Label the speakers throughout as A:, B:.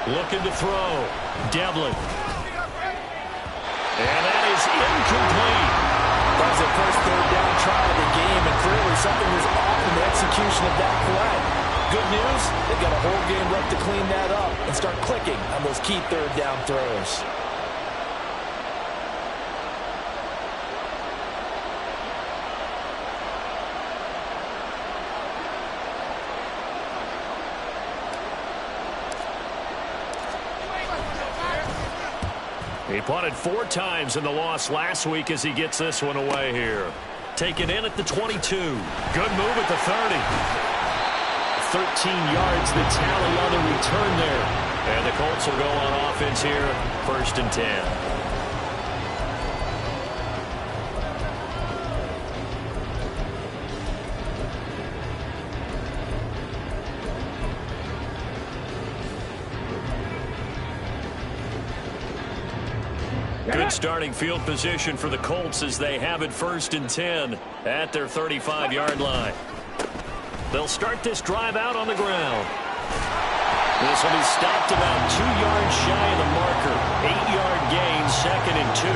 A: Looking to throw. Devlin. And that is incomplete.
B: That was their first third down try of the game, and clearly something was off in the execution of that play. Good news, they've got a whole game left to clean that up and start clicking on those key third down throws.
A: He punted 4 times in the loss last week as he gets this one away here. Taken in at the 22. Good move at the 30. 13 yards the tally on the return there. And the Colts will go on offense here, 1st and 10. Good starting field position for the Colts as they have it 1st and 10 at their 35-yard line. They'll start this drive out on the ground. This will be stopped about 2 yards shy of the marker. 8-yard gain, 2nd and 2.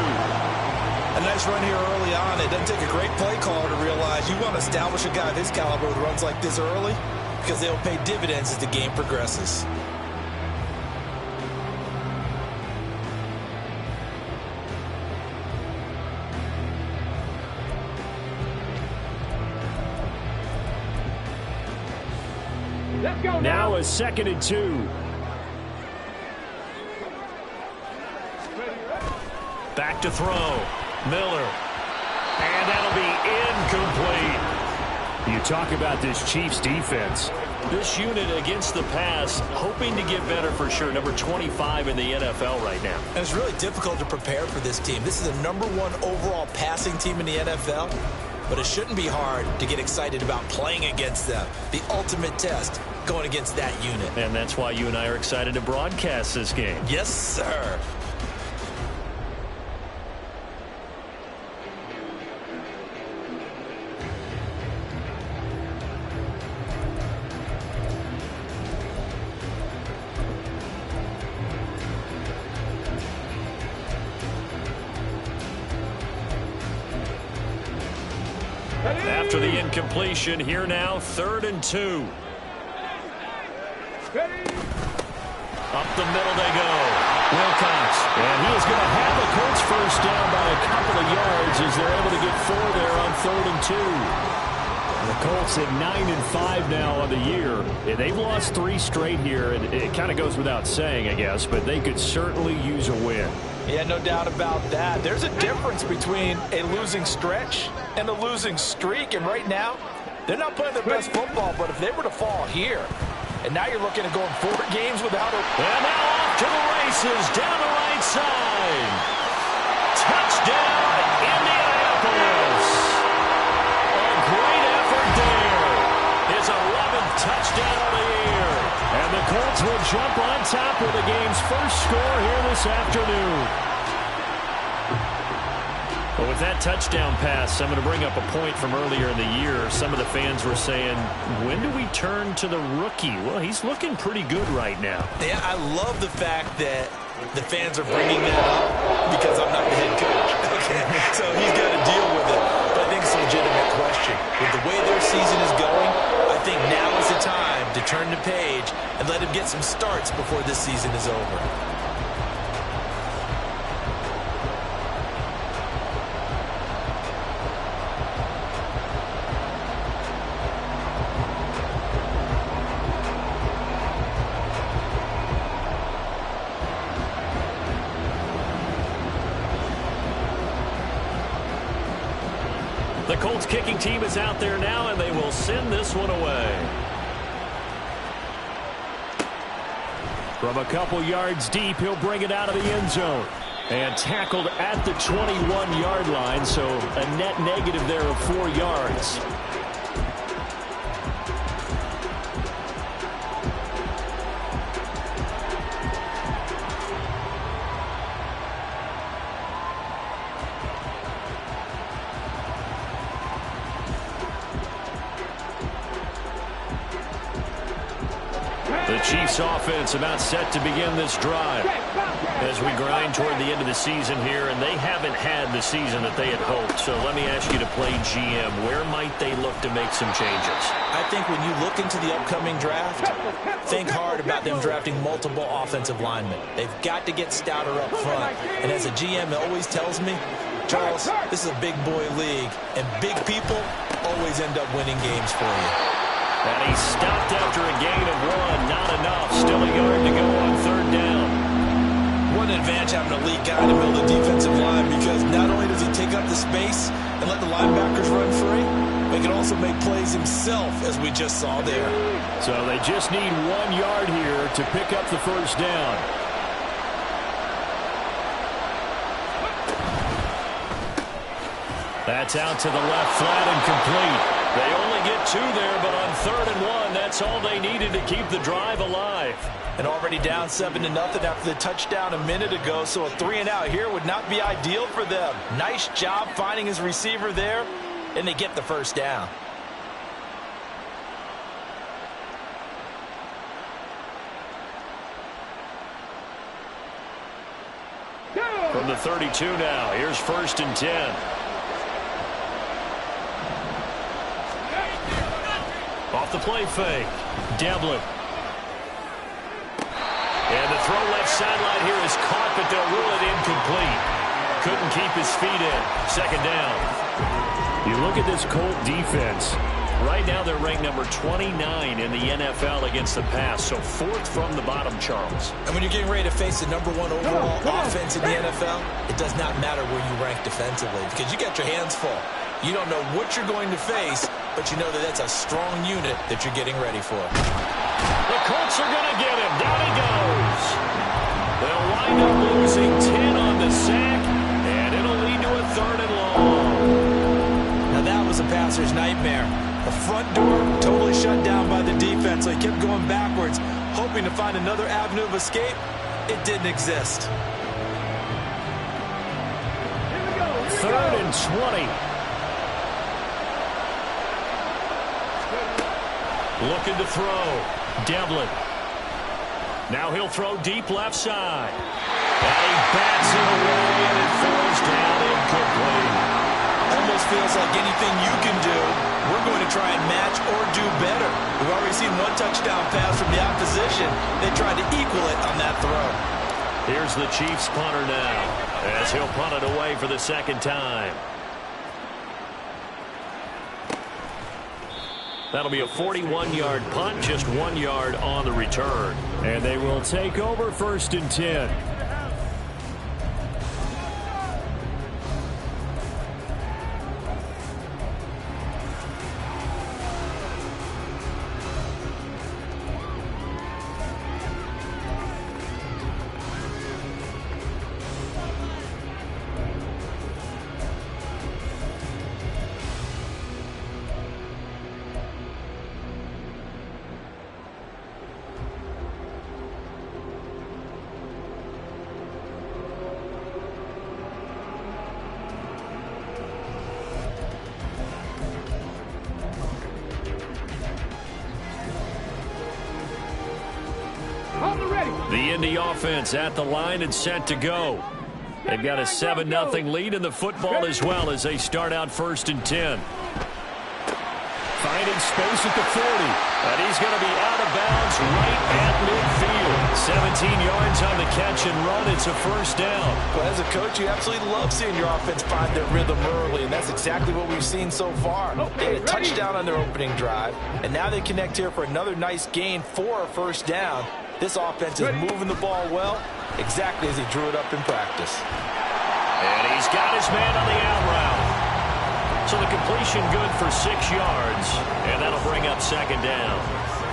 C: A nice run here early on. It doesn't take a great play caller to realize you want to establish a guy of his caliber with runs like this early because they'll pay dividends as the game progresses.
A: Now a 2nd and 2. Back to throw. Miller. And that'll be incomplete. You talk about this Chiefs defense. This unit against the pass, hoping to get better for sure. Number 25 in the NFL right now.
C: And it's really difficult to prepare for this team. This is the #1 overall passing team in the NFL. But it shouldn't be hard to get excited about playing against them. The ultimate test going against that unit.
A: And that's why you and I are excited to broadcast this game.
C: Yes, sir.
A: After the incompletion, here now, 3rd and 2. Up the middle they go. Wilcox. And he is going to have the Colts first down by a couple of yards as they're able to get 4 there on 3rd and 2. The Colts at 9-5 now on the year. And they've lost 3 straight here. And it kind of goes without saying, I guess, but they could certainly use a win.
C: Yeah, no doubt about that. There's a difference between a losing stretch and a losing streak. And right now, they're not playing their best football. But if they were to fall here, and now you're looking at going 4 games without a...
A: And now off to the races down the right side. Touchdown, Indianapolis. A great effort there. His 11th touchdown of the year. And the Colts will jump on top with the game's first score here this afternoon. But with that touchdown pass, I'm going to bring up a point from earlier in the year. Some of the fans were saying, when do we turn to the rookie? Well, he's looking pretty good right now.
C: Yeah, I love the fact that the fans are bringing that up because I'm not the head coach. Okay, so he's got to deal with it. But I think it's a legitimate question. With the way their season is going, I think now is the time to turn the page and let him get some starts before this season is over.
A: The Colts kicking team is out there now, and they will send this one away. From a couple yards deep, he'll bring it out of the end zone. And tackled at the 21-yard line, so a net negative there of 4 yards. The Chiefs offense about set to begin this drive as we grind toward the end of the season here, and they haven't had the season that they had hoped. So let me ask you to play GM. Where might they look to make some changes?
C: I think when you look into the upcoming draft, think hard about them drafting multiple offensive linemen. They've got to get stouter up front. And as a GM always tells me, Charles, this is a big boy league, and big people always end up winning games for you.
A: And he stopped after a gain of 1. Not enough. Still a yard to go on third down.
C: What an advantage having an elite guy in the middle of the defensive line, because not only does he take up the space and let the linebackers run free, but he can also make plays himself, as we just saw there.
A: So they just need 1 yard here to pick up the first down. That's out to the left flat and complete. They only get 2 there, but on 3rd and 1, that's all they needed to keep the drive alive.
C: And already down 7-0 after the touchdown a minute ago, so a 3-and-out here would not be ideal for them. Nice job finding his receiver there, and they get the first down.
A: From the 32 now, here's 1st and 10. Off the play fake. Devlin. And the throw left sideline here is caught, but they'll rule it incomplete. Couldn't keep his feet in. 2nd down. You look at this Colt defense. Right now they're ranked number 29 in the NFL against the pass, so 4th from the bottom, Charles.
C: And when you're getting ready to face the number 1 overall offense in the NFL, it does not matter where you rank defensively, because you got your hands full. You don't know what you're going to face, but you know that that's a strong unit that you're getting ready for.
A: The Colts are going to get him. Down he goes. They'll wind up losing 10 on the sack, and it'll lead to a 3rd and long.
C: Now that was a passer's nightmare. The front door totally shut down by the defense, so he kept going backwards, hoping to find another avenue of escape. It didn't exist.
A: 3rd and 20. Looking to throw. Devlin. Now he'll throw deep left side. And he bats it away, and it falls down incomplete.
C: Almost feels like anything you can do, we're going to try and match or do better. We've already seen 1 touchdown pass from the opposition. They tried to equal it on that throw.
A: Here's the Chiefs punter now, as he'll punt it away for the 2nd time. That'll be a 41-yard punt, just 1 yard on the return. And they will take over 1st and 10. The Indy offense at the line and set to go. They've got a 7-0 lead in the football as well as they start out 1st and 10. Finding space at the 40. And he's going to be out of bounds right at midfield. 17 yards on the catch and run. It's a 1st down.
C: Well, as a coach, you absolutely love seeing your offense find their rhythm early, and that's exactly what we've seen so far. They had a touchdown on their opening drive, and now they connect here for another nice gain for a 1st down. This offense is moving the ball well, exactly as he drew it up in practice.
A: And he's got his man on the out route. So the completion good for 6 yards, and that'll bring up 2nd down.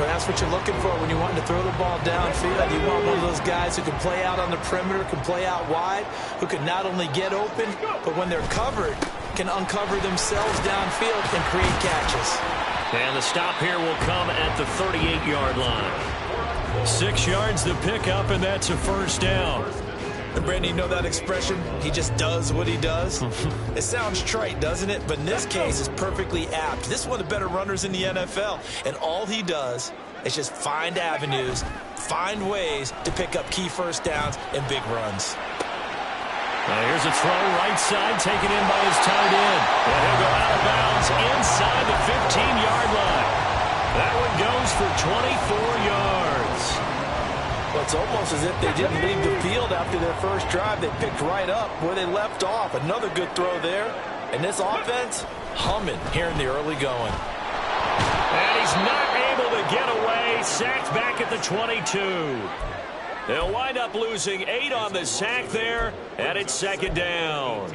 C: Well, that's what you're looking for when you want to throw the ball downfield. You want one of those guys who can play out on the perimeter, can play out wide, who can not only get open, but when they're covered, can uncover themselves downfield and create catches.
A: And the stop here will come at the 38-yard line. 6 yards to pick up, and that's a 1st down.
C: And Brandon, you know that expression? He just does what he does. It sounds trite, doesn't it? But in this case, it's perfectly apt. This is one of the better runners in the NFL. And all he does is just find avenues, find ways to pick up key first downs and big runs.
A: Here's a throw right side, taken in by his tight end. And he'll go out of bounds inside the 15-yard line. That one goes for 24 yards.
B: Well, it's almost as if they didn't leave the field after their first drive. They picked right up where they left off. Another good throw there. And this offense, humming here in the early going.
A: And he's not able to get away. Sacked back at the 22. They'll wind up losing 8 on the sack there, and it's second down.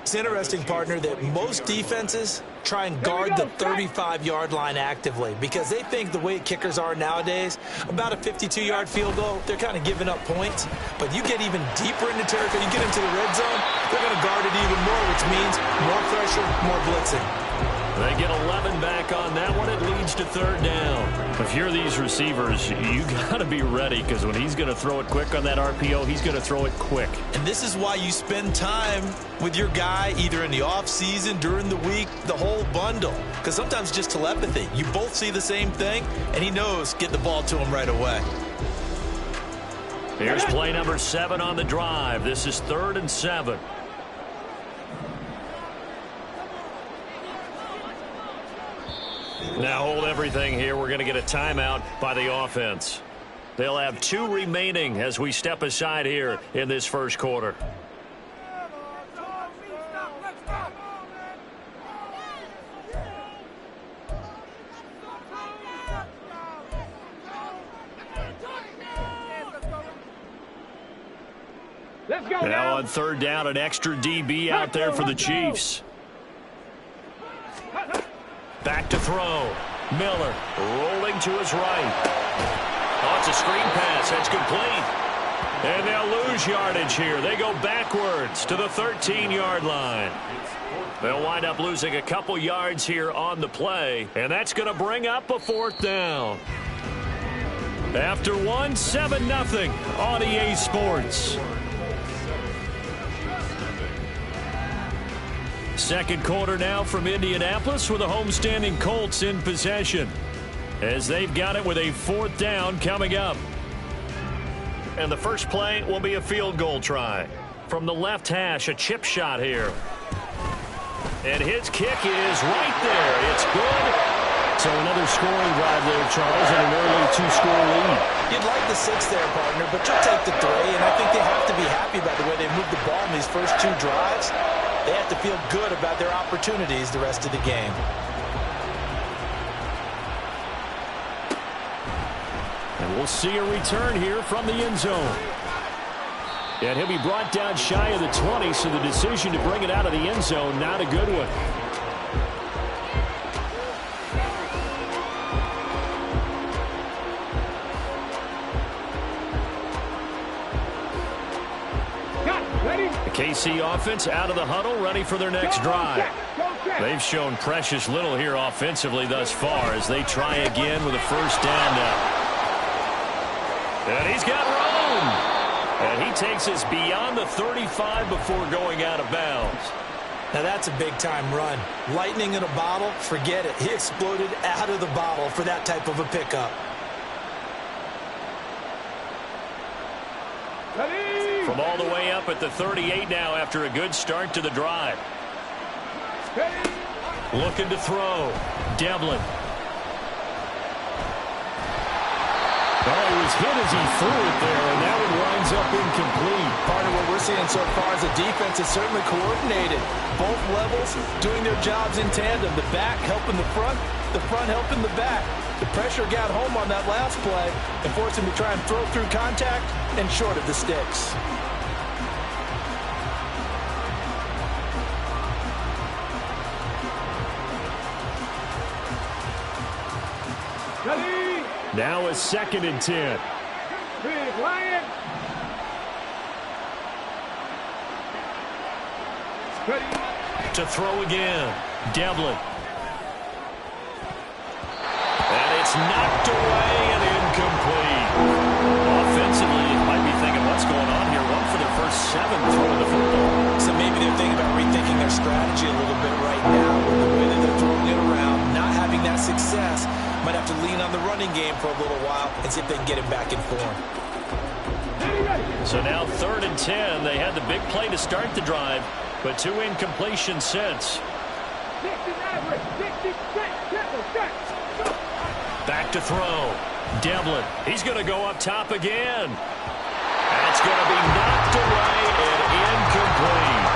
C: It's interesting, partner, that most defenses try and guard the 35-yard line actively because they think the way kickers are nowadays, about a 52-yard field goal, they're kind of giving up points. But you get even deeper into territory, you get into the red zone, they're going to guard it even more, which means more pressure, more blitzing.
A: They get 11 back on that one. It leads to third down. If you're these receivers, you got to be ready because when he's going to throw it quick on that RPO, he's going to throw it quick.
C: And this is why you spend time with your guy either in the offseason, during the week, the whole bundle. Because sometimes just telepathy. You both see the same thing, and he knows get the ball to him right away.
A: Here's play number 7 on the drive. This is 3rd and 7. Now hold everything here. We're going to get a timeout by the offense. They'll have 2 remaining as we step aside here in this first quarter. Now on 3rd down, an extra DB out there for the Chiefs. Back to throw. Miller rolling to his right. Oh, it's a screen pass. That's complete. And they'll lose yardage here. They go backwards to the 13-yard line. They'll wind up losing a couple yards here on the play. And that's going to bring up a 4th down. After 1, 7-0 on EA Sports. Second quarter now from Indianapolis with the homestanding Colts in possession as they've got it with a 4th down coming up. And the first play will be a field goal try. From the left hash, a chip shot here. And his kick is right there. It's good. So another scoring drive there, Charles, and an early 2-score lead.
C: You'd like the 6 there, partner, but you'll take the 3. And I think they have to be happy by the way they moved the ball in these first 2 drives. They have to feel good about their opportunities the rest of the game.
A: And we'll see a return here from the end zone. And he'll be brought down shy of the 20, so the decision to bring it out of the end zone, not a good one. The KC offense out of the huddle, ready for their next drive. They've shown precious little here offensively thus far as they try again with a first down now. And he's got room. And he takes us beyond the 35 before going out of bounds.
C: Now that's a big-time run. Lightning in a bottle, forget it. He exploded out of the bottle for that type of a pickup.
A: From all the way up at the 38 now after a good start to the drive. Looking to throw. Devlin. Oh, he was hit as he threw it there, and that one winds up incomplete.
B: Part of what we're seeing so far is the defense is certainly coordinated. Both levels doing their jobs in tandem. The back helping the front helping the back. The pressure got home on that last play and forced him to try and throw through contact and short of the sticks.
A: Now a 2nd and 10. To throw again. Devlin. And it's knocked away and incomplete. Offensively, you might be thinking, what's going on here? 1 for their first 7 throwing the football.
C: So maybe they're thinking about rethinking their strategy a little bit right now with the way that they're throwing it around, not having that success. Might have to lean on the running game for a little while and see if they can get him back in form.
A: So now 3rd and 10. They had the big play to start the drive, but 2 incompletions since. Back to throw. Devlin. He's going to go up top again. That's going to be knocked away and incomplete.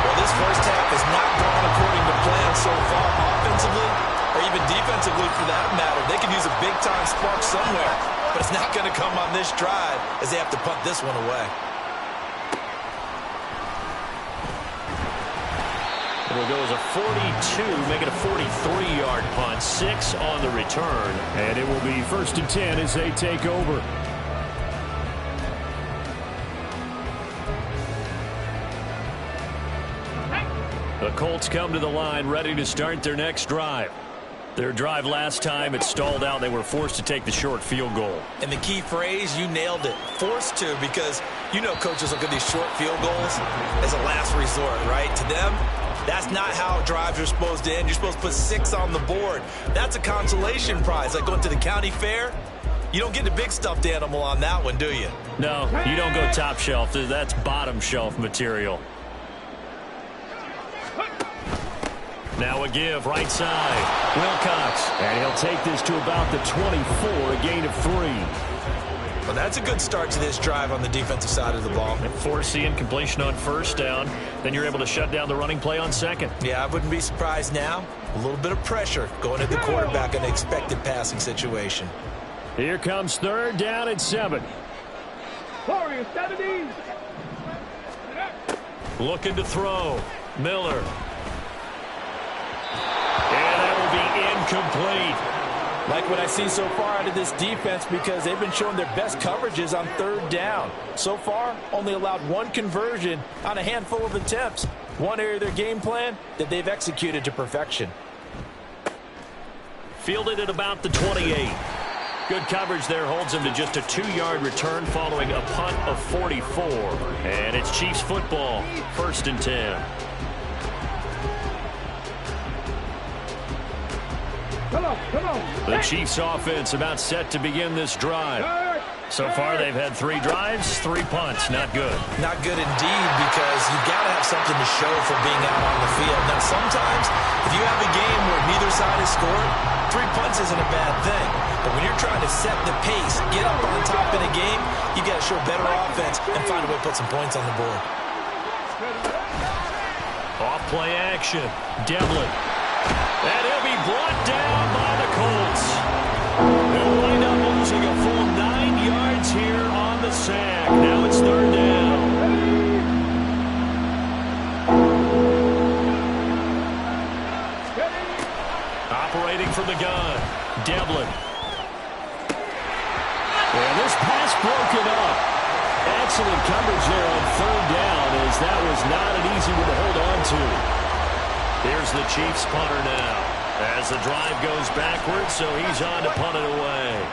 C: Well, this first half has not gone according to plan so far offensively or even defensively for that matter. They could use a big-time spark somewhere, but it's not going to come on this drive as they have to punt this one away.
A: It'll go as a 42, make it a 43-yard punt, 6 on the return. And it will be 1st and 10 as they take over. The Colts come to the line ready to start their next drive. Their drive last time, it stalled out. They were forced to take the short field goal.
C: And the key phrase, you nailed it, forced to, because you know coaches look at these short field goals as a last resort, right? To them, that's not how drives are supposed to end. You're supposed to put 6 on the board. That's a consolation prize, like going to the county fair. You don't get the big stuffed animal on that one, do you?
A: No, you don't go top shelf. That's bottom shelf material. Now a give, right side. Wilcox. And he'll take this to about the 24, a gain of 3.
C: Well, that's a good start to this drive on the defensive side of the ball.
A: Force the incompletion on 1st down. Then you're able to shut down the running play on 2nd.
C: Yeah, I wouldn't be surprised now. A little bit of pressure going at the quarterback in the expected passing situation.
A: Here comes 3rd down and 7. Looking to throw. Miller. And that will be incomplete.
B: Like what I see so far out of this defense because they've been showing their best coverages on 3rd down. So far, only allowed 1 conversion on a handful of attempts. One area of their game plan that they've executed to perfection.
A: Fielded at about the 28. Good coverage there holds him to just a 2-yard return following a punt of 44. And it's Chiefs football, 1st and 10. The Chiefs offense about set to begin this drive. So far they've had 3 drives, 3 punts. Not good.
C: Not good indeed, because you've got to have something to show for being out on the field. Now sometimes if you have a game where neither side has scored, 3 punts isn't a bad thing. But when you're trying to set the pace, get up on top in a game, you got to show better offense and find a way to put some points on the board.
A: Off play action. Devlin. And he'll be brought down by the Colts. They'll wind up losing a full 9 yards here on the sack. Now it's 3rd down. Operating from the gun. Devlin. And this pass broken up. Excellent coverage there on 3rd down, as that was not an easy one to hold on to. Here's the Chiefs punter now as the drive goes backwards, so he's on to punt it away.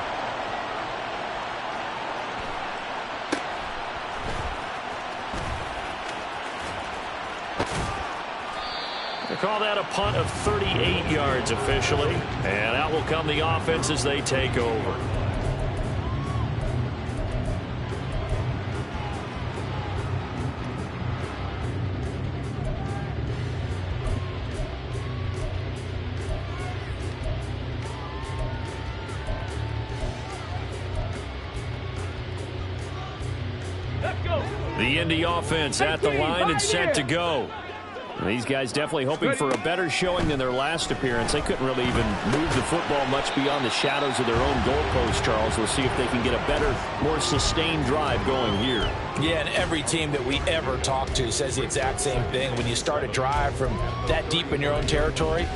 A: They call that a punt of 38 yards officially, and out will come the offense as they take over. The Indy offense at the line and set to go. These guys definitely hoping for a better showing than their last appearance. They couldn't really even move the football much beyond the shadows of their own goalpost, Charles. We'll see if they can get a better, more sustained drive going here.
B: Yeah, and every team that we ever talk to says the exact same thing. When you start a drive from that deep in your own territory,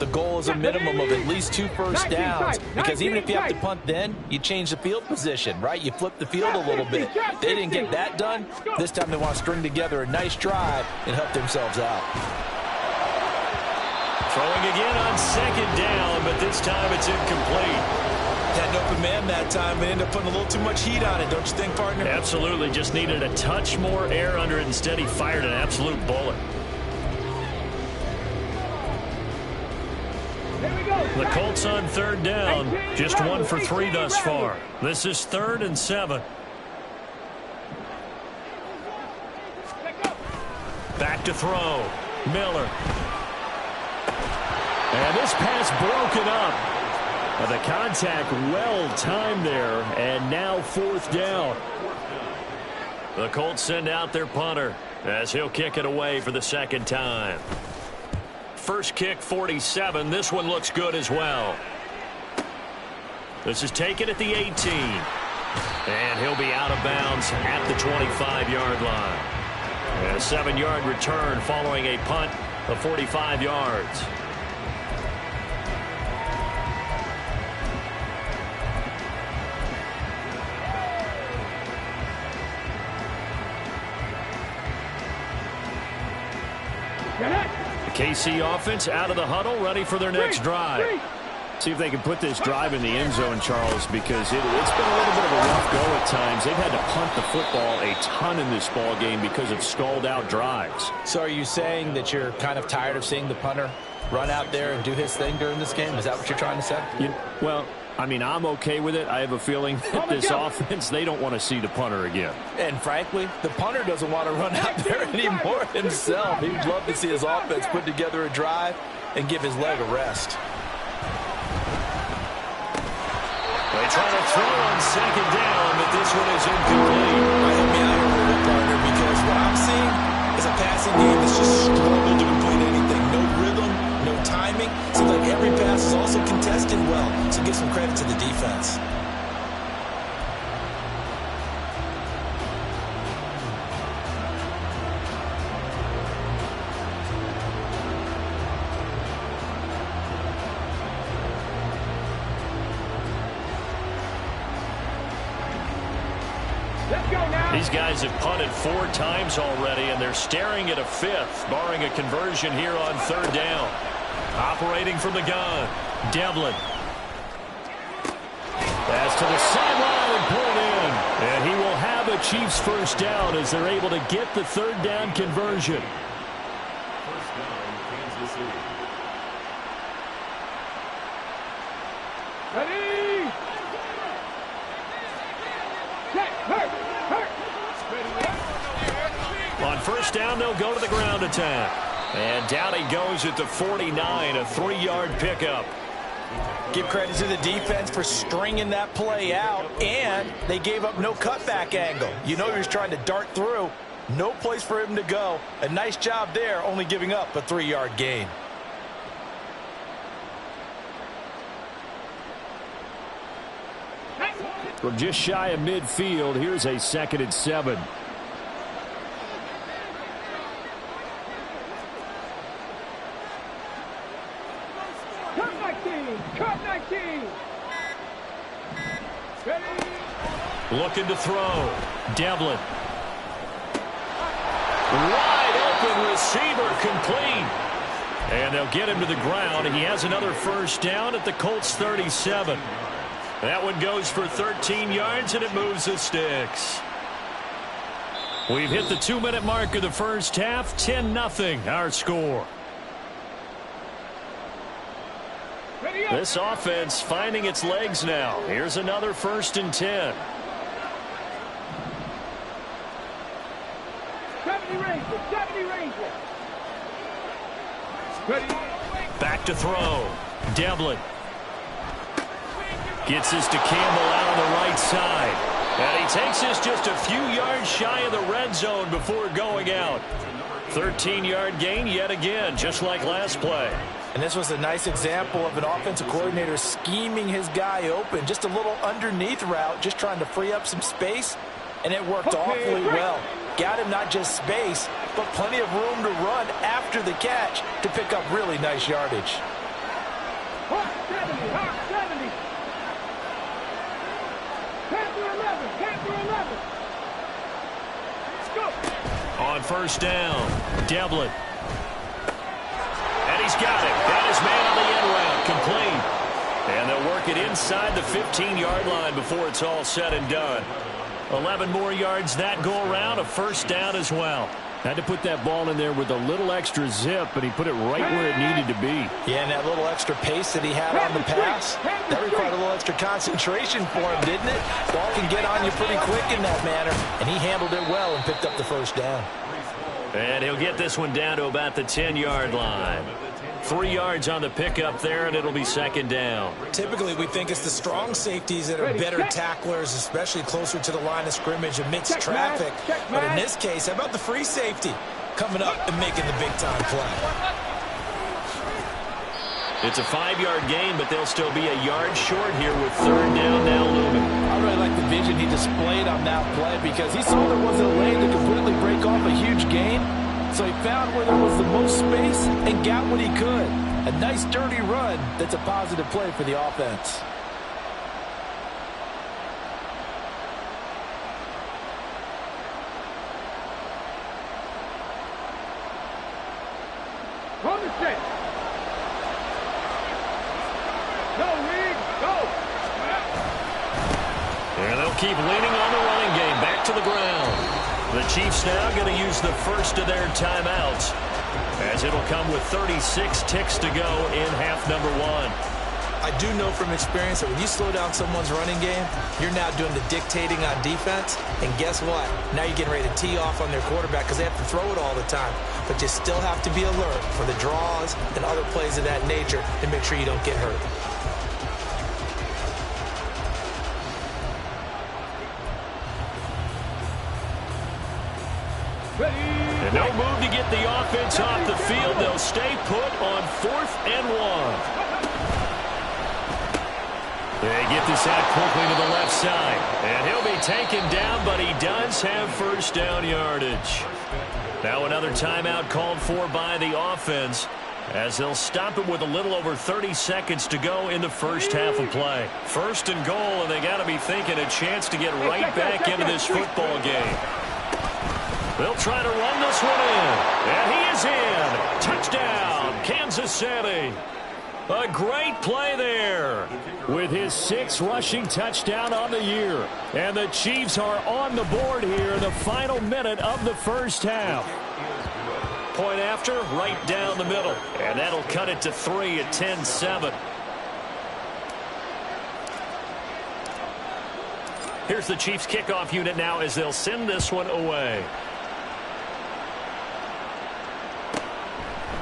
B: the goal is a minimum of at least 2 first downs, because even if you have to punt then, you change the field position, right? You flip the field a little bit. They didn't get that done. This time they want to string together a nice drive and help themselves out.
A: Throwing again on 2nd down, but this time it's incomplete.
C: Had an open man that time and ended up putting a little too much heat on it, don't you think, partner?
A: Absolutely. Just needed a touch more air under it. Instead, he fired an absolute bullet. The Colts on third down, just 1 for 3 thus far. This is 3rd and 7. Back to throw. Miller. And this pass broken up. The contact well timed there, and now 4th down. The Colts send out their punter as he'll kick it away for the 2nd time. First kick, 47. This one looks good as well. This is taken at the 18. And he'll be out of bounds at the 25-yard line. And a 7-yard return following a punt of 45 yards. KC offense out of the huddle, ready for their next drive.
D: See if they can put this drive in the end zone, Charles, because it's been a little bit of a rough go at times. They've had to punt the football a ton in this ball game because of stalled-out drives.
B: So are you saying that you're kind of tired of seeing the punter run out there and do his thing during this game? Is that what you're trying to say?
D: Well, I mean, I'm okay with it. I have a feeling that this offense, they don't want to see the punter again.
B: And frankly, the punter doesn't want to run out there anymore himself. He'd love to see his offense put together a drive and give his leg a rest.
A: They try to throw on 2nd down, but this one is incomplete.
C: I help me out here with partner, because what I'm seeing is a passing game that's just struggled to complete anything. No rhythm, no timing. Seems like every pass is also contested well. So give some credit to the defense.
A: These guys have punted 4 times already, and they're staring at a 5th, barring a conversion here on 3rd down. Operating from the gun, Devlin. Pass to the sideline and pulled in. And he will have a Chiefs first down as they're able to get the 3rd down conversion.
E: First down, Kansas City.
F: Ready? Set, hurt.
A: On first down, they'll go to the ground attack. And down he goes at the 49, a 3-yard pickup.
B: Give credit to the defense for stringing that play out, and they gave up no cutback angle. You know he was trying to dart through. No place for him to go. A nice job there, only giving up a 3-yard gain.
D: From just shy of midfield, here's a 2nd and 7.
F: Cut 19. Ready?
A: Looking to throw. Devlin. Wide open receiver, complete. And they'll get him to the ground. He has another first down at the Colts 37. That one goes for 13 yards, and it moves the sticks. We've hit the 2-minute mark of the first half. 10-0 our score. This offense finding its legs now. Here's another 1st and 10.
F: 70 Ranger. Ready?
A: Back to throw. Devlin. Gets this to Campbell out on the right side. And he takes this just a few yards shy of the red zone before going out. 13-yard gain yet again, just like last play.
B: And this was a nice example of an offensive coordinator scheming his guy open. Just a little underneath route, just trying to free up some space. And it worked awfully well. Got him not just space, but plenty of room to run after the catch to pick up really nice yardage.
F: Hawk 70. Panther 11. Let's go.
A: On first down, Devlin. And he's got it. Got his man on the end route, complete. And they'll work it inside the 15-yard line before it's all said and done. 11 more yards that go around, a first down as well.
D: Had to put that ball in there with a little extra zip, but he put it right where it needed to be.
B: Yeah, and that little extra pace that he had on the pass, that required a little extra concentration for him, didn't it? Ball can get on you pretty quick in that manner, and he handled it well and picked up the first down.
D: And he'll get this one down to about the 10-yard line. 3 yards on the pickup there, and it'll be second down.
C: Typically, we think it's the strong safeties that are better tacklers, especially closer to the line of scrimmage amidst traffic. But in this case, how about the free safety coming up and making the big-time play?
D: It's a 5-yard gain, but they'll still be a yard short here with third down now looming.
B: I really like the vision he displayed on that play because he saw there wasn't a lane to completely break off a huge gain. So he found where there was the most space and got what he could. A nice dirty run that's a positive play for the offense.
F: On the set. Go, Reed, go.
D: And they'll keep leaning on the running game. Back to the ground. The Chiefs now going to use the first of their timeouts, as it'll come with 36 ticks to go in half number 1.
C: I do know from experience that when you slow down someone's running game, you're now doing the dictating on defense. And guess what? Now you're getting ready to tee off on their quarterback because they have to throw it all the time. But you still have to be alert for the draws and other plays of that nature to make sure you don't get hurt.
D: And no move to get the offense off the field. They'll stay put on 4th and 1. They get this out quickly to the left side. And he'll be taken down, but he does have first down yardage. Now another timeout called for by the offense, as they'll stop it with a little over 30 seconds to go in the first half of play. First and goal, and they got to be thinking a chance to get right back into this football game. They'll try to run this one in. And he is in. Touchdown, Kansas City. A great play there with his 6th rushing touchdown on the year. And the Chiefs are on the board here in the final minute of the first half. Point after, right down the middle. And that'll cut it to 3 at 10-7. Here's the Chiefs kickoff unit now as they'll send this one away.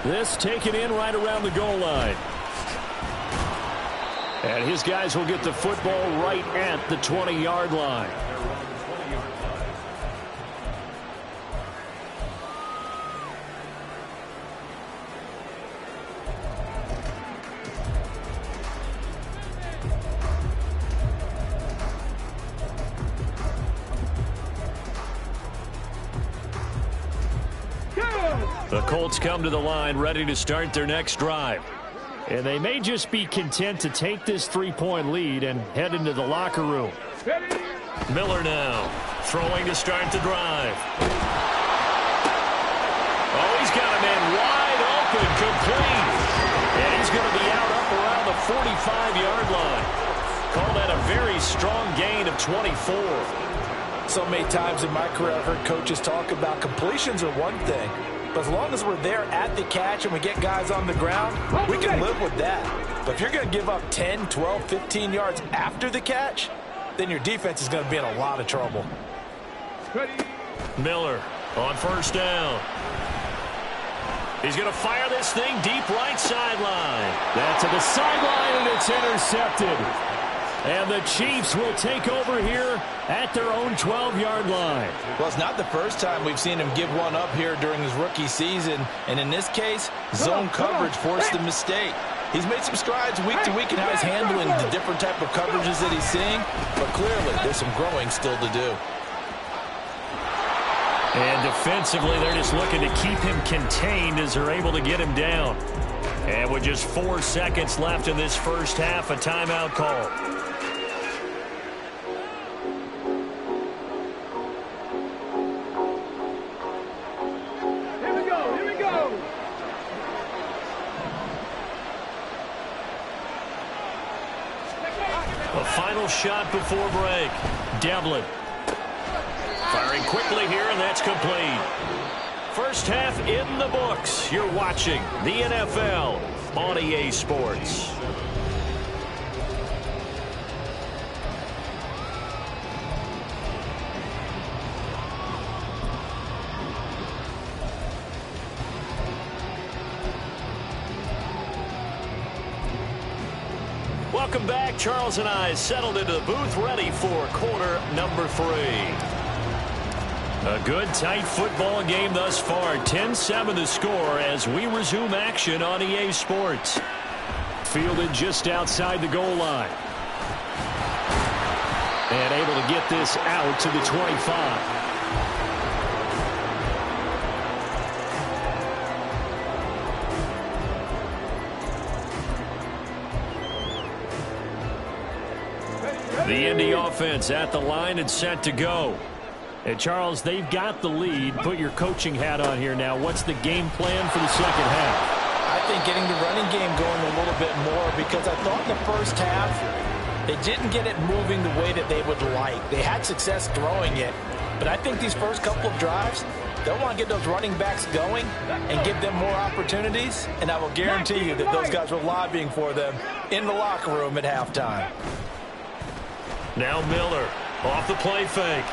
D: This taken in right around the goal line. And his guys will get the football right at the 20-yard line. The Colts come to the line ready to start their next drive. And they may just be content to take this 3-point lead and head into the locker room. Miller now throwing to start the drive. Oh, he's got a man wide open, complete. And he's going to be out up around the 45-yard line. Call that a very strong gain of 24.
B: So many times in my career I've heard coaches talk about completions are one thing. But as long as we're there at the catch and we get guys on the ground, we can live with that. But if you're going to give up 10, 12, 15 yards after the catch, then your defense is going to be in a lot of trouble.
D: Miller on first down. He's going to fire this thing deep right sideline. That's to the sideline, and it's intercepted. And the Chiefs will take over here at their own 12-yard line.
B: Well, it's not the first time we've seen him give one up here during his rookie season. And in this case, zone coverage forced the mistake. He's made some strides week to week in how he's handling the different type of coverages that he's seeing. But clearly, there's some growing still to do.
D: And defensively, they're just looking to keep him contained as they're able to get him down. And with just 4 seconds left in this first half, a timeout call. A final shot before break. Devlin firing quickly here, and that's complete. First half in the books. You're watching the NFL on EA Sports. Welcome back. Charles and I settled into the booth, ready for quarter number 3. A good, tight football game thus far. 10-7 the score as we resume action on EA Sports. Fielded just outside the goal line. And able to get this out to the 25. The Indy offense at the line and set to go. And, Charles, they've got the lead. Put your coaching hat on here now. What's the game plan for the second half?
B: I think getting the running game going a little bit more, because I thought in the first half they didn't get it moving the way that they would like. They had success throwing it, but I think these first couple of drives, they'll want to get those running backs going and give them more opportunities, and I will guarantee you that those guys were lobbying for them in the locker room at halftime.
D: Now Miller off the play fake.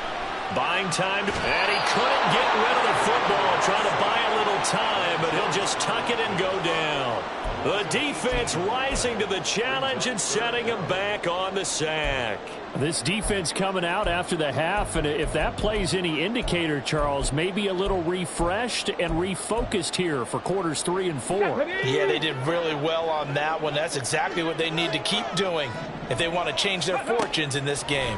D: Buying time, and he couldn't get rid of the football. Trying to buy a little time, but he'll just tuck it and go down. The defense rising to the challenge and setting him back on the sack. This defense coming out after the half, and if that plays any indicator, Charles, maybe a little refreshed and refocused here for quarters 3 and 4.
B: Yeah, they did really well on that one. That's exactly what they need to keep doing if they want to change their fortunes in this game.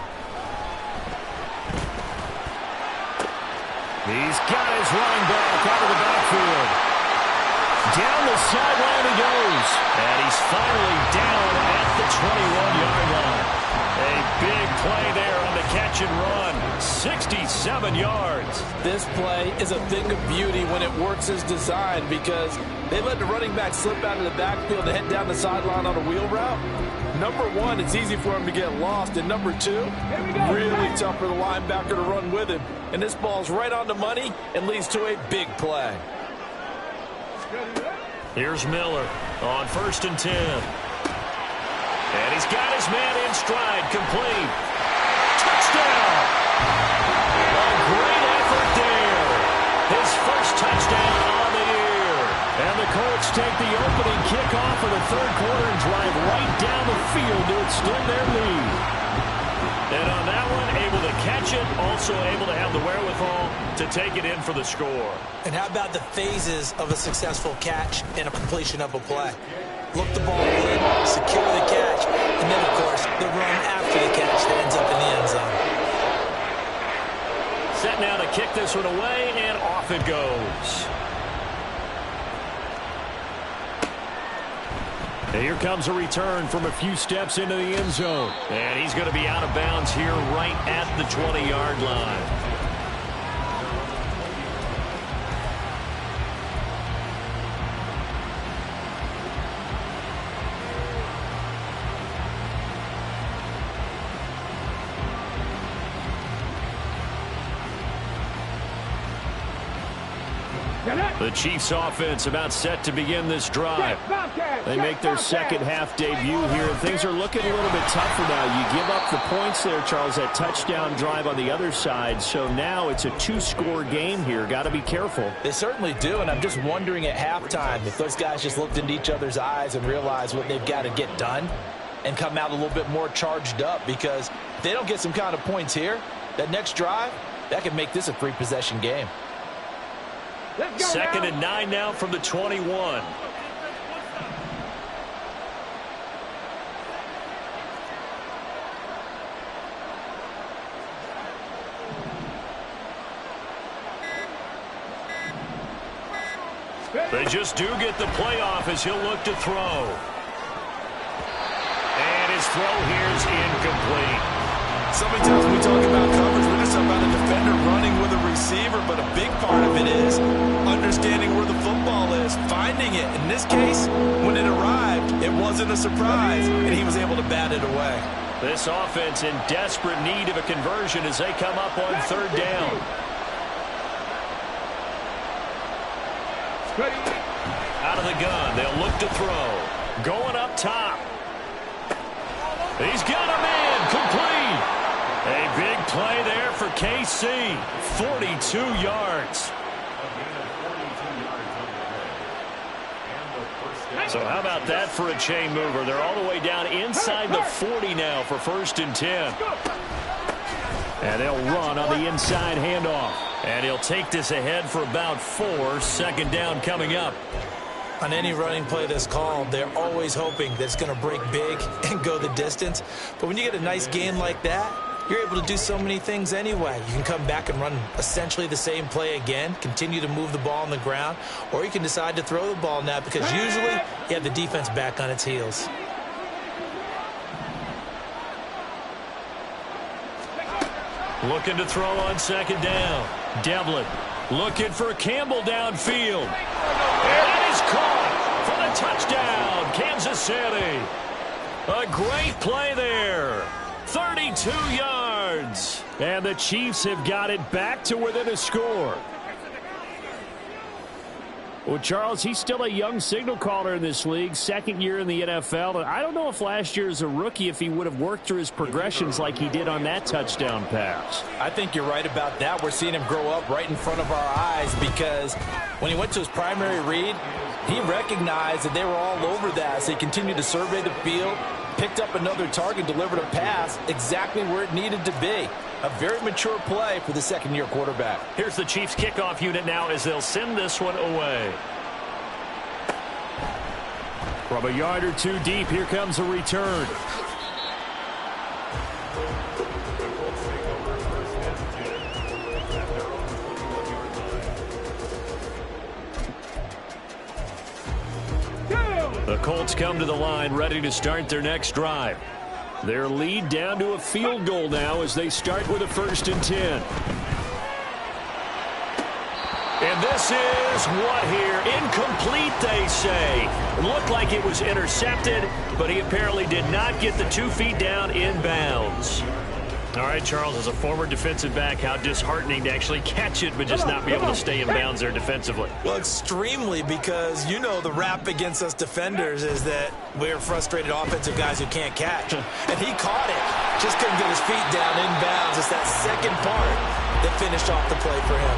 D: He's got his running back out of the backfield. Down the sideline he goes. And he's finally down at the 21-yard line. A big play there on the catch and run. 67 yards.
B: This play is a thing of beauty when it works as designed, because they let the running back slip out of the backfield and head down the sideline on a wheel route. Number one, it's easy for him to get lost. And number two, really tough for the linebacker to run with him. And this ball's right on the money and leads to a big play.
D: Here's Miller on 1st and 10. And he's got his man in stride, complete. Touchdown! A great effort there. His first touchdown on the year. And the Colts take the opening kickoff of the third quarter and drive right down the field to extend their lead. And on that one, able to catch it, also able to have the wherewithal to take it in for the score.
C: And how about the phases of a successful catch and a completion of a play? Look the ball in, secure the catch, and then, of course, the run after the catch that ends up in the end zone.
D: Set now to kick this one away, and off it goes. And here comes a return from a few steps into the end zone. And he's going to be out of bounds here right at the 20-yard line. The Chiefs offense about set to begin this drive. They make their second half debut here, and things are looking a little bit tougher now. You give up the points there, Charles, that touchdown drive on the other side. So now it's a 2-score game here. Got to be careful.
B: They certainly do, and I'm just wondering at halftime if those guys just looked into each other's eyes and realized what they've got to get done and come out a little bit more charged up, because if they don't get some kind of points here, that next drive, that could make this a 3-possession game.
D: 2nd and 9 now from the 21. They just do get the playoff as he'll look to throw. And his throw here is incomplete.
C: So many times when we talk about coverage, we're just talking about a defender running with a receiver, but a big part of it is understanding where the football is, finding it. In this case, when it arrived, it wasn't a surprise, and he was able to bat it away.
D: This offense in desperate need of a conversion as they come up on 3rd down.
F: Ready.
D: Out of the gun, they'll look to throw. Going up top. He's got a man, complete. A big play there for KC. 42 yards. So how about that for a chain mover? They're all the way down inside the 40 now for 1st and 10. And they'll run on the inside handoff. And he'll take this ahead for about 4. 2nd down coming up.
C: On any running play that's called, they're always hoping that it's going to break big and go the distance. But when you get a nice gain like that, you're able to do so many things anyway. You can come back and run essentially the same play again, continue to move the ball on the ground, or you can decide to throw the ball now because usually you have the defense back on its heels.
D: Looking to throw on 2nd down. Devlin looking for Campbell downfield. And that is caught for the touchdown, Kansas City. A great play there. 32 yards. And the Chiefs have got it back to within a score. Well, Charles, he's still a young signal caller in this league, 2nd year in the NFL. And I don't know if last year as a rookie if he would have worked through his progressions like he did on that touchdown pass.
B: I think you're right about that. We're seeing him grow up right in front of our eyes because when he went to his primary read, he recognized that they were all over that. So he continued to survey the field, picked up another target, delivered a pass exactly where it needed to be. A very mature play for the 2nd-year quarterback.
D: Here's the Chiefs kickoff unit now as they'll send this one away. From a yard or 2 deep, here comes a return. The Colts come to the line ready to start their next drive. Their lead down to a field goal now as they start with a 1st and 10. And this is what here? Incomplete, they say. It looked like it was intercepted, but he apparently did not get the 2 feet down in bounds. All right, Charles, as a former defensive back, how disheartening to actually catch it but just not be able to stay in bounds there defensively.
C: Well, extremely, because you know the rap against us defenders is that we're frustrated offensive guys who can't catch. And he caught it. Just couldn't get his feet down in bounds. It's that second part that finished off the play for him.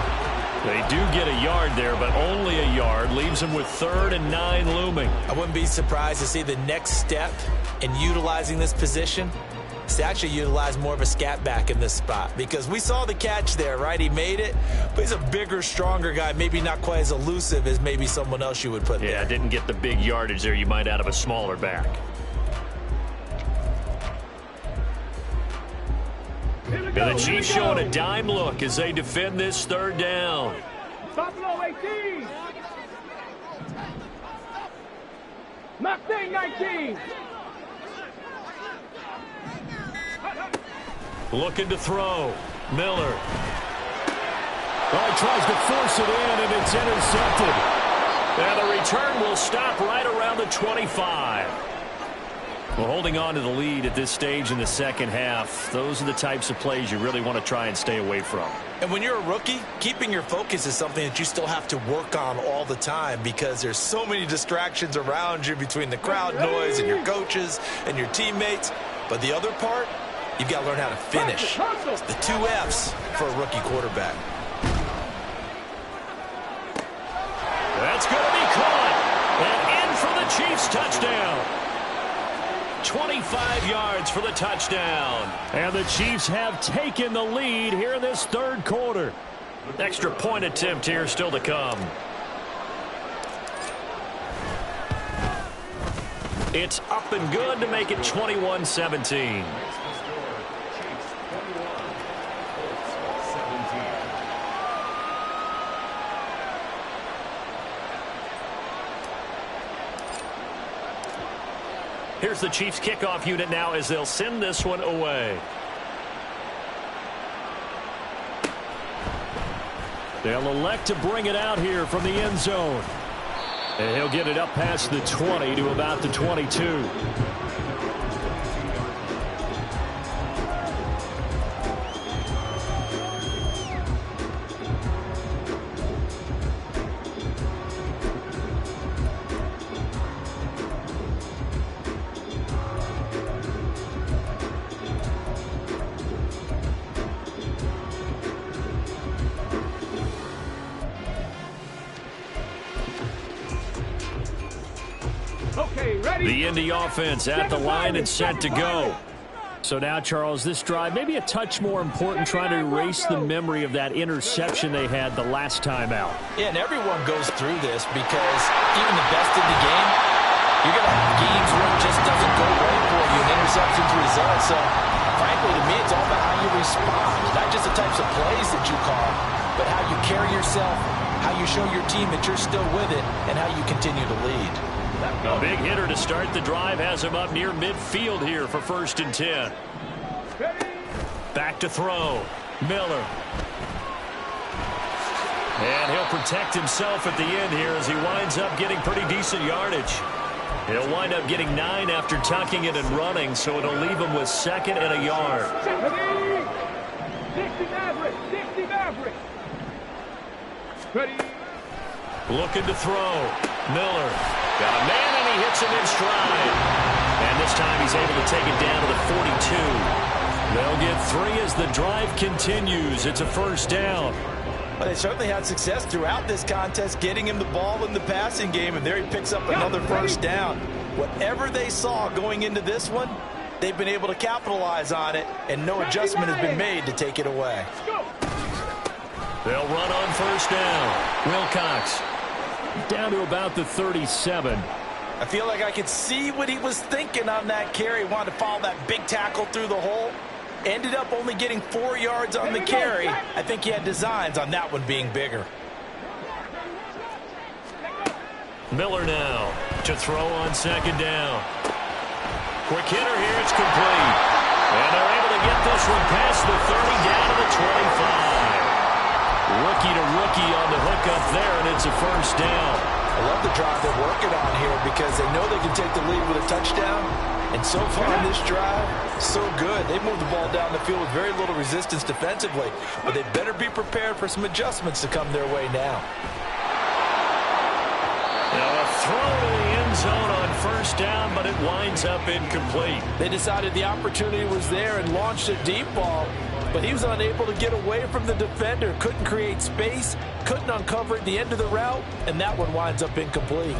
D: They do get a yard there, but only a yard. Leaves them with 3rd and 9 looming.
C: I wouldn't be surprised to see the next step in utilizing this position is to actually utilize more of a scat back in this spot, because we saw the catch there, right? He made it, but he's a bigger, stronger guy, maybe not quite as elusive as maybe someone else you would put there.
D: Yeah, didn't get the big yardage there you might out of a smaller back. And the Chiefs showing a dime look as they defend this 3rd down.
F: Buffalo 18. Mustang 19.
D: Looking to throw. Miller. Oh, he tries to force it in, and it's intercepted. And the return will stop right around the 25. Well, holding on to the lead at this stage in the 2nd half, those are the types of plays you really want to try and stay away from.
C: And when you're a rookie, keeping your focus is something that you still have to work on all the time, because there's so many distractions around you between the crowd noise and your coaches and your teammates. But the other part, you've got to learn how to finish. It's the 2 F's for a rookie quarterback.
D: That's going to be caught. And in for the Chiefs touchdown. 25 yards for the touchdown. And the Chiefs have taken the lead here in this 3rd quarter. Extra point attempt here still to come. It's up and good to make it 21-17. Here's the Chiefs kickoff unit now as they'll send this one away. They'll elect to bring it out here from the end zone. And he'll get it up past the 20 to about the 22. The Indy offense at the line and set to go. So now, Charles, this drive maybe a touch more important, trying to erase the memory of that interception they had the last time out.
B: Yeah, and everyone goes through this because even the best in the game, you're going to have games where it just doesn't go right for you and interceptions result. So, frankly, to me, it's all about how you respond. Not just the types of plays that you call, but how you carry yourself, how you show your team that you're still with it, and how you continue to lead.
D: A big hitter to start the drive has him up near midfield here for 1st and 10. Back to throw. Miller. And he'll protect himself at the end here as he winds up getting pretty decent yardage. He'll wind up getting 9 after tucking it and running, so it'll leave him with 2nd and a yard.
F: 60 Maverick, 60 Maverick. Ready.
D: Looking to throw. Miller. Got a man, and he hits him in stride. And this time he's able to take it down to the 42. They'll get 3 as the drive continues. It's a 1st down.
B: Well, they certainly had success throughout this contest getting him the ball in the passing game, and there he picks up another 1st down. Whatever they saw going into this one, they've been able to capitalize on it, and no adjustment has been made to take it away.
D: They'll run on 1st down. Wilcox down to about the 37.
B: I feel like I could see what he was thinking on that carry. Wanted to follow that big tackle through the hole. Ended up only getting 4 yards on the carry. I think he had designs on that one being bigger.
D: Miller now to throw on 2nd down. Quick hitter here. It's complete. And they're able to get this one past the 30 down to the 25. Rookie to rookie on the hook up there, and it's a 1st down.
B: I love the drive they're working on here because they know they can take the lead with a touchdown. And so far in this drive, so good. They moved the ball down the field with very little resistance defensively. But they better be prepared for some adjustments to come their way now.
D: Now a throw to the end zone on 1st down, but it winds up incomplete.
B: They decided the opportunity was there and launched a deep ball. But he was unable to get away from the defender. Couldn't create space. Couldn't uncover at the end of the route. And that one winds up incomplete.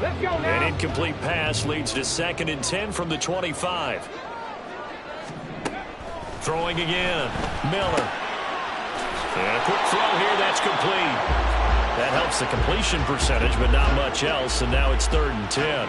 F: Let's go now.
D: An incomplete pass leads to 2nd and 10 from the 25. Throwing again. Miller. And a quick throw here. That's complete. That helps the completion percentage, but not much else. And now it's 3rd and 10.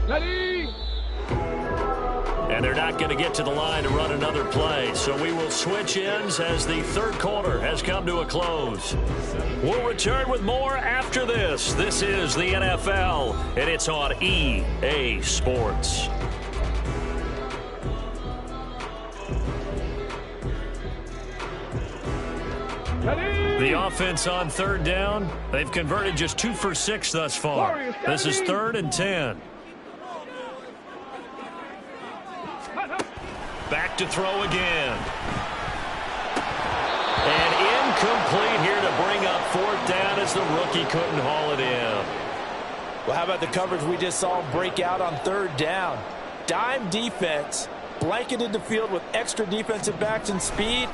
F: Ready.
D: And they're not going to get to the line to run another play. So we will switch ends as the 3rd quarter has come to a close. We'll return with more after this. This is the NFL, and it's on EA Sports. The offense on 3rd down. They've converted just 2 for 6 thus far. This is 3rd and 10. Back to throw again. And incomplete here to bring up 4th down as the rookie couldn't haul it in.
B: Well, how about the coverage we just saw break out on 3rd down? Dime defense, blanketed the field with extra defensive backs and speed,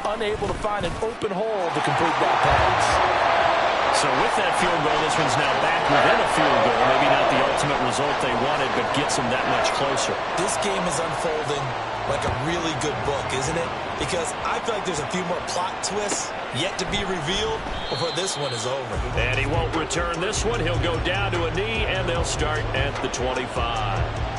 B: unable to find an open hole to complete that pass.
D: So with that field goal, this one's now back within a field goal. Maybe not the ultimate result they wanted, but gets them that much closer.
C: This game is unfolding like a really good book, isn't it? Because I feel like there's a few more plot twists yet to be revealed before this one is over.
D: And he won't return this one. He'll go down to a knee, and they'll start at the 25.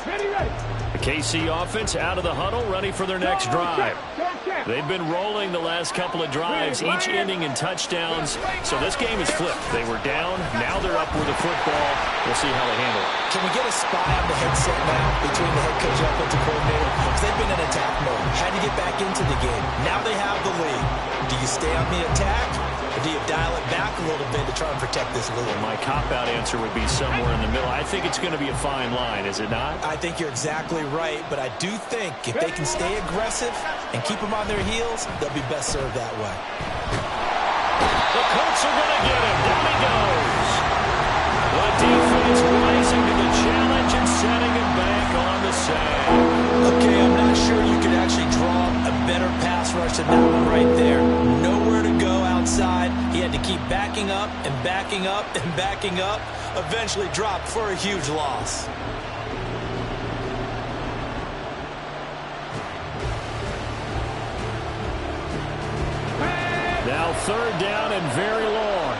F: Ready, ready.
D: The KC offense out of the huddle, ready for their next drive.
F: Check.
D: They've been rolling the last couple of drives, each ending in touchdowns. So this game is flipped. They were down. Now they're up with the football. We'll see how they handle it.
B: Can we get a spy on the headset now between the head coach and offensive coordinator? Because they've been in attack mode. Had to get back into the game. Now they have the lead. Do you stay on the attack, or do you dial it back a little bit to try and protect this lead?
D: Well, my cop-out answer would be somewhere in the middle. I think it's going to be a fine line, is it not?
B: I think you're exactly right, but I do think if they can stay aggressive and keep them on their heels, they'll be best served that way.
D: The Colts are going to get him. Down he goes. The defense rising to the challenge and setting him back on the sand.
B: Okay, I'm not sure you could actually draw a better pass rush than that one right there. Nowhere to go outside. He had to keep backing up and backing up and backing up. Eventually dropped for a huge loss.
D: Now third down and very long.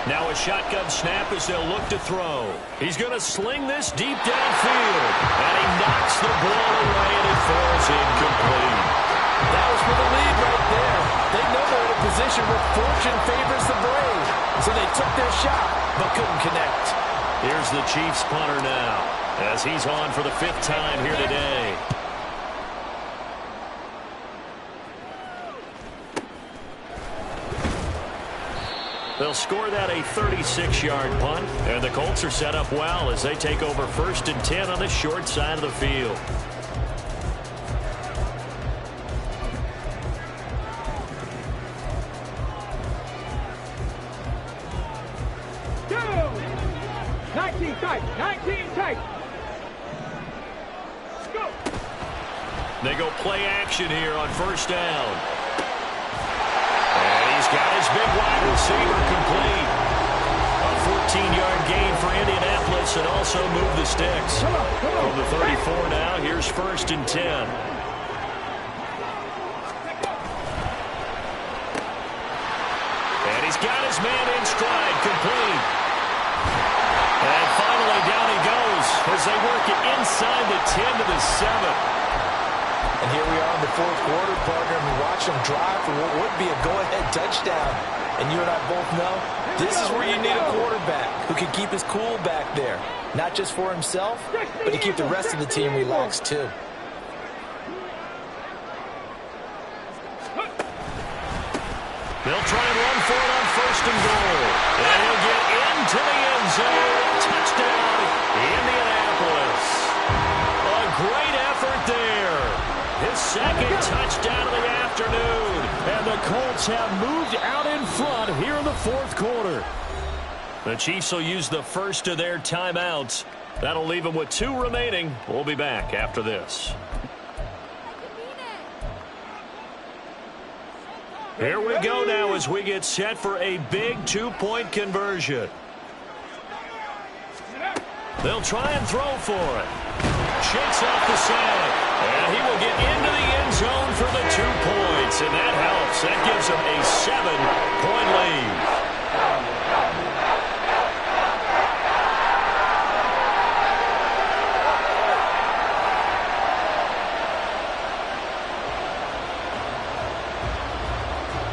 D: Now a shotgun snap as they'll look to throw. He's going to sling this deep downfield. And he knocks the ball away and it falls incomplete.
B: That was for the lead right there. They know they're in a position where fortune favors the brave. So they took their shot, but couldn't connect.
D: Here's the Chiefs punter now, as he's on for the 5th time here today. They'll score that a 36-yard punt, and the Colts are set up well as they take over 1st and 10 on the short side of the field.
F: Go! 19 tight, 19 tight. Go!
D: They go play action here on 1st down. And he's got his big wide receiver complete. A 14-yard gain for Indianapolis and also move the sticks. From the 34 now, here's 1st and 10. And he's got his man in stride, complete. And finally down he goes as they work it inside the 10 to the 7.
B: And here we are in the 4th quarter, partner, and we watch them drive for what would be a go-ahead touchdown. And you and I both know this is where you need a quarterback who can keep his cool back there. Not just for himself, but to keep the rest of the team relaxed too.
D: They'll try and run for it on 1st and goal. And he'll get into the end zone. Touchdown, Indianapolis. A great effort there. His 2nd touchdown of the afternoon. And the Colts have moved out in front here in the 4th quarter. The Chiefs will use the first of their timeouts. That'll leave them with 2 remaining. We'll be back after this. Here we go now as we get set for a big 2-point conversion. They'll try and throw for it. Shakes off the side. And he will get into the end zone for the 2 points. And that helps. That gives him a 7-point lead.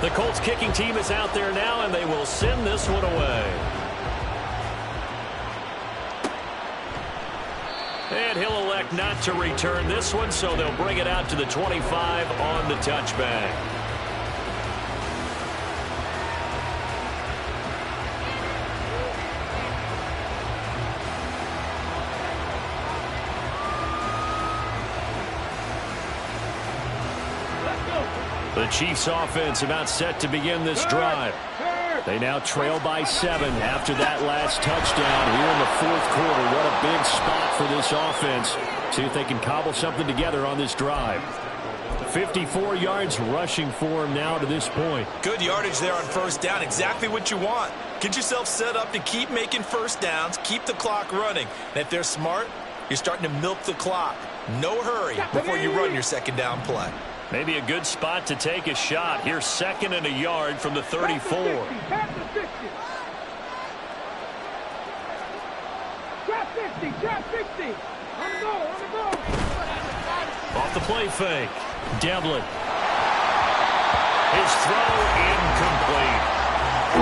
D: The Colts kicking team is out there now, and they will send this one away. And he'll elect not to return this one, so they'll bring it out to the 25 on the touchback. The Chiefs offense about set to begin this drive. They now trail by 7 after that last touchdown here in the 4th quarter. What a big spot for this offense. See if they can cobble something together on this drive. 54 yards rushing for him now to this point.
C: Good yardage there on 1st down. Exactly what you want. Get yourself set up to keep making 1st downs, keep the clock running. And if they're smart, you're starting to milk the clock. No hurry before you run your 2nd down play.
D: Maybe a good spot to take a shot. Here's 2nd and a yard from the 34.
F: Trap 50, trap 50. On the goal, on the goal.
D: Off the play fake. Devlin. His throw incomplete.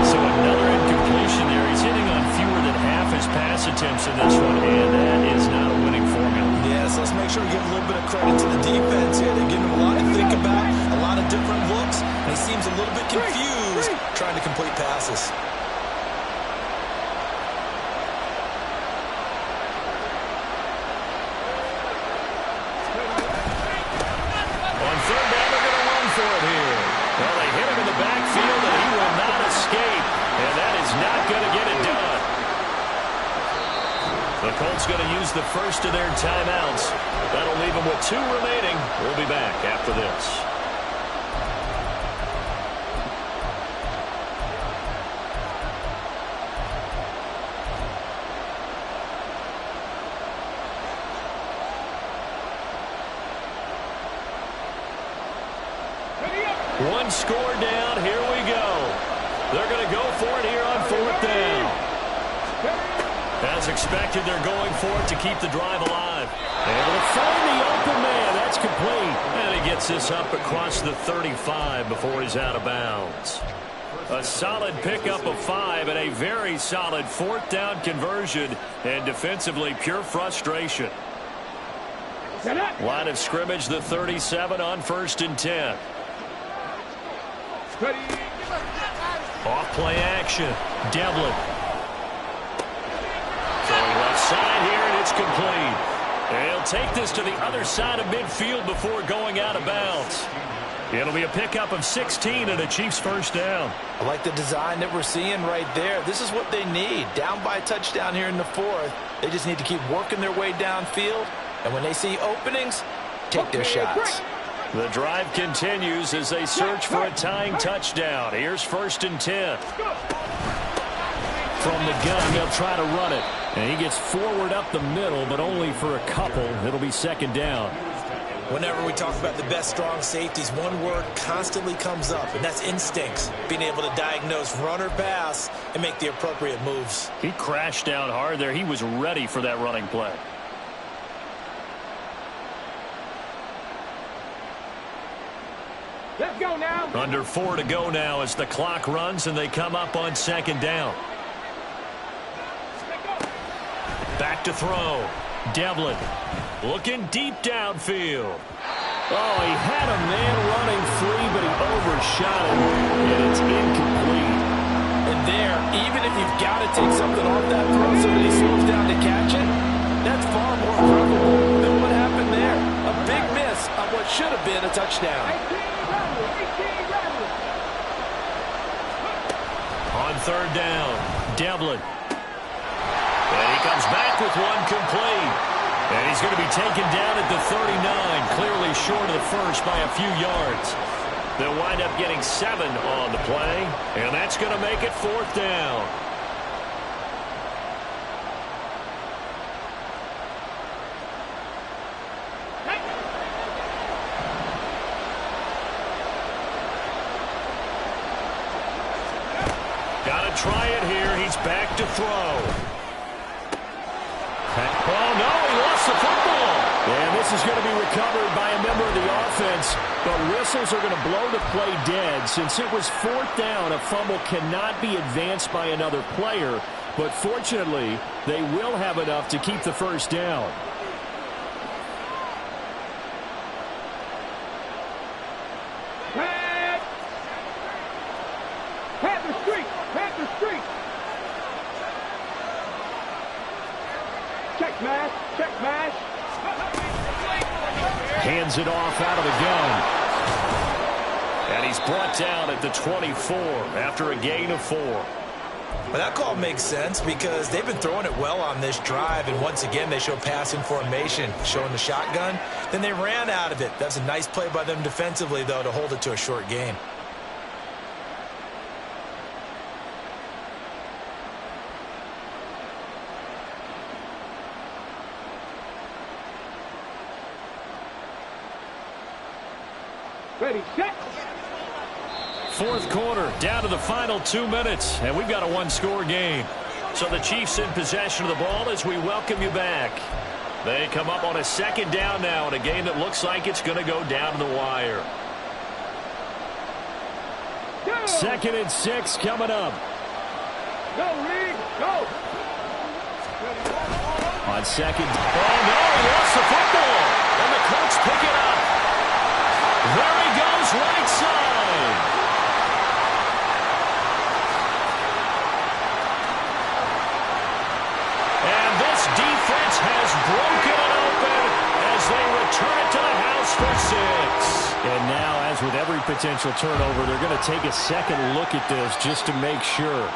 D: So another incompletion there. He's hitting on fewer than half his pass attempts in this one, and that is not a winning formula.
C: Yes, let's make sure we give a little bit of credit to the defense here. They're giving him a lot to think about, a lot of different looks, and he seems a little bit confused trying to complete passes.
D: On third down, they're going to run for it here. Well, they hit him in the backfield, and he will not escape, and that is not going to get it done. The Colts going to use the first of their timeouts. That'll leave them with 2 remaining. We'll be back after this. One score down. Here we go. They're going to go for it here on 4th down. As expected, they're going for it to keep the drive alive. Able to find the open man. That's complete. And he gets this up across the 35 before he's out of bounds. A solid pickup of 5 and a very solid 4th down conversion. And defensively, pure frustration. Line of scrimmage, the 37 on 1st and 10. Off play action. Devlin. Throwing left side here, and it's complete. And he'll take this to the other side of midfield before going out of bounds. It'll be a pickup of 16 and a Chiefs first down.
B: I like the design that we're seeing right there. This is what they need. Down by a touchdown here in the 4th. They just need to keep working their way downfield. And when they see openings, take their shots.
D: The drive continues as they search for a tying touchdown. Here's 1st and 10. From the gun, they'll try to run it. And he gets forward up the middle, but only for a couple. It'll be 2nd down.
C: Whenever we talk about the best strong safeties, one word constantly comes up, and that's instincts. Being able to diagnose run or pass and make the appropriate moves.
D: He crashed down hard there. He was ready for that running play.
F: Let's go now.
D: Under 4 to go now as the clock runs and they come up on 2nd down. Back to throw. Devlin looking deep downfield. Oh, he had a man running free, but he overshot him, and it's incomplete.
B: And there, even if you've got to take something off that throw so that he slows down to catch it, that's far more probable than what happened there. A big miss on what should have been a touchdown.
D: On 3rd down, Devlin. And he comes back with one complete. And he's going to be taken down at the 39, clearly short of the first by a few yards. They'll wind up getting 7 on the play, and that's going to make it 4th down. Got to try it here. He's back to throw. Oh, no, he lost the football. And this is going to be recovered by a member of the offense. But whistles are going to blow the play dead. Since it was 4th down, a fumble cannot be advanced by another player. But fortunately, they will have enough to keep the first down.
F: Panther streak. Check mash, check mash.
D: Hands it off out of the gun. And he's brought down at the 24 after a gain of 4.
C: Well, that call makes sense because they've been throwing it well on this drive, and once again they show passing formation, showing the shotgun. Then they ran out of it. That's a nice play by them defensively, though, to hold it to a short gain.
F: Ready, set.
D: 4th quarter, down to the final 2 minutes, and we've got a 1-score game. So the Chiefs in possession of the ball as we welcome you back. They come up on a second down now in a game that looks like it's going to go down to the wire.
A: 2nd and 6 coming up.
F: Go, Reed, go.
A: On second.
D: Oh, no, he lost the football. And the Colts pick it up. There he goes, right side. And this defense has broken it open as they return it to the house for 6.
A: And now, as with every potential turnover, they're going to take a second look at this just to make sure.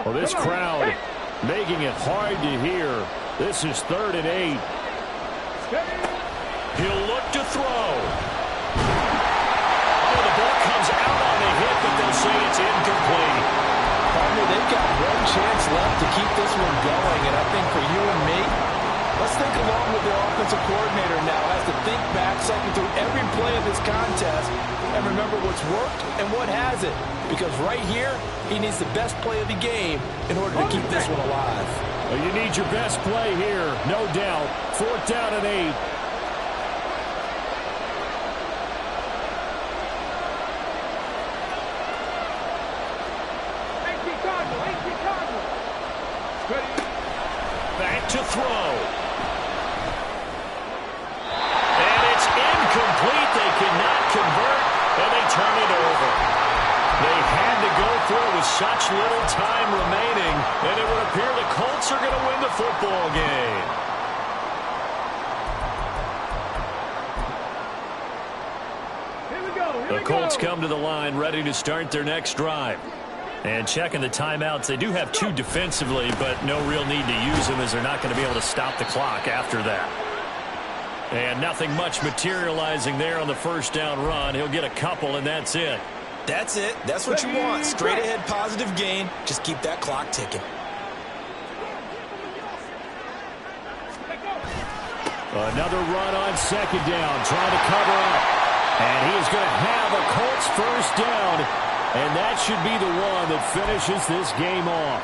A: Well, this crowd making it hard to hear. This is 3rd and 8.
D: He'll look to throw. Oh, the ball comes out on the hit, but they'll say it's incomplete.
B: Partner, they've got one chance left to keep this one going, and I think for you and me, let's think along with the offensive coordinator now. Has to think back, cycle through every play of this contest, and remember what's worked and what hasn't. Because right here, he needs the best play of the game in order to keep this one alive.
A: Well, you need your best play here, no doubt. 4th down and 8.
D: Back to throw. And it's incomplete. They cannot convert, and they turn it over. They had to go for it with such little time remaining, and it would appear the Colts are going to win the football game.
F: Here
D: The Colts come to the line ready to start their next drive. And checking the timeouts, they do have 2 defensively, but no real need to use them as they're not going to be able to stop the clock after that. And nothing much materializing there on the first down run. He'll get a couple, and that's it.
C: That's it. That's what you want. Straight ahead positive gain. Just keep that clock ticking.
A: Another run on second down, trying to cover up. And he is going to have a Colts first down. And that should be the one that finishes this game off.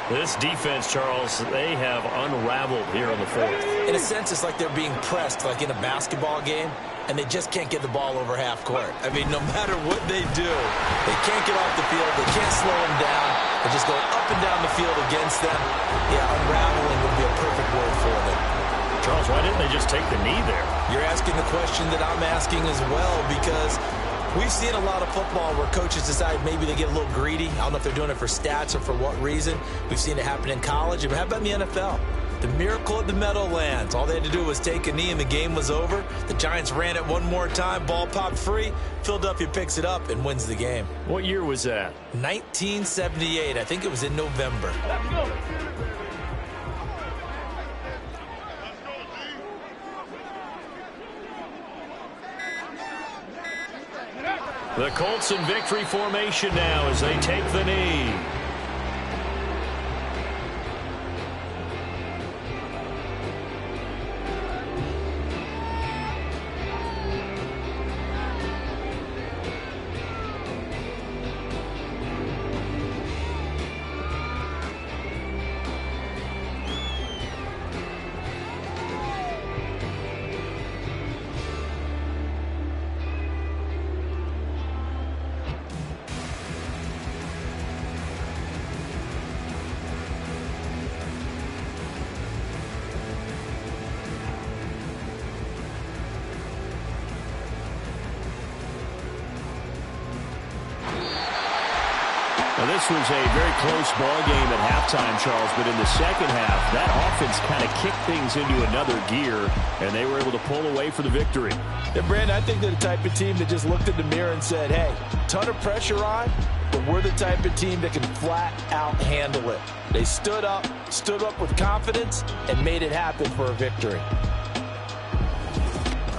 D: This defense, Charles, they have unraveled here in the 4th.
C: In a sense, it's like they're being pressed like in a basketball game, and they just can't get the ball over half court. I mean, no matter what they do, they can't get off the field. They can't slow them down. They're just going up and down the field against them. Yeah, unraveling would be a perfect word for them.
D: Charles, why didn't they just take the knee there?
C: You're asking the question that I'm asking as well, because we've seen a lot of football where coaches decide maybe they get a little greedy. I don't know if they're doing it for stats or for what reason. We've seen it happen in college. How about in the NFL? The miracle of the Meadowlands. All they had to do was take a knee and the game was over. The Giants ran it one more time. Ball popped free. Philadelphia picks it up and wins the game.
D: What year was that?
C: 1978. I think it was in November.
F: Let's go.
D: The Colts in victory formation now as they take the knee.
A: Now, this was a very close ball game at halftime, Charles, but in the second half, that offense kind of kicked things into another gear, and they were able to pull away for the victory.
B: Yeah, Brandon, I think they're the type of team that just looked in the mirror and said, hey, ton of pressure on, but we're the type of team that can flat out handle it. They stood up with confidence, and made it happen for a victory.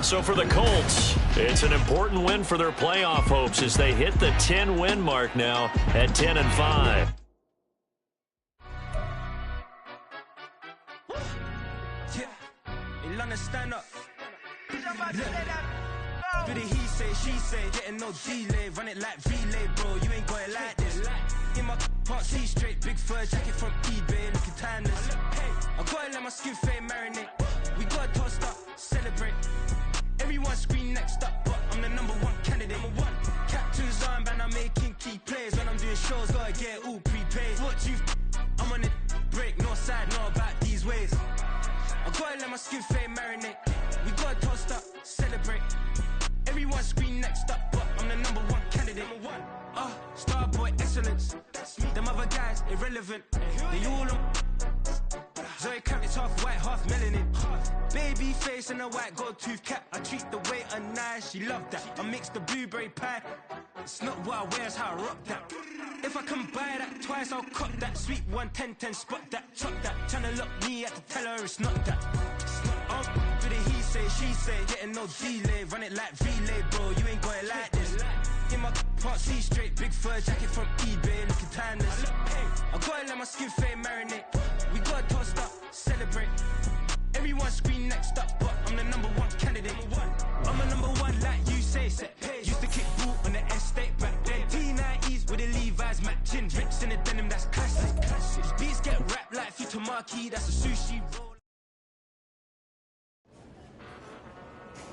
D: So for the Colts, it's an important win for their playoff hopes as they hit the 10-win mark now at 10-5.
G: Stand up. Do the he say, she say, getting no delay, run it like relay, bro. You ain't got it like this. In my can't see straight, big fur jacket from eBay, looking timeless. I gotta let my skin fade marinate. We gotta toast up, celebrate. Everyone scream next up, but I'm the #1 candidate. Captain's armband, I'm making key plays. When I'm doing shows, gotta get all prepaid. What you? I'm on it, break, no side, know about these ways. I gotta let my skin fade marinate. We gotta toast up, celebrate. Everyone scream next up, but I'm the #1 candidate. Starboy excellence. Them other guys irrelevant. They all on. Zoe Kravitz half white, half melanin. Baby face and a white gold tooth cap. I treat the waiter nice, she love that. I mix the blueberry pie. It's not what I wear, it's how I rock that. If I can buy that twice, I'll cut that. Sweet 110, spot that, chop that. Tryna lock me at the teller, it's not that. Do the he say, she say, getting no delay, run it like relay, bro. You ain't got it like this. In my can't see straight, big fur jacket from eBay, looking timeless. I gotta let my skin fade marinate. We gotta toast up, celebrate. Everyone scream next up, but I'm the #1 candidate. I'm a #1 like you say, set pace. Used to kick boot on the estate back then. T90s with the Levi's matching. Rips in the denim, that's classic. Beats get wrapped like Futamaki, that's a sushi roll.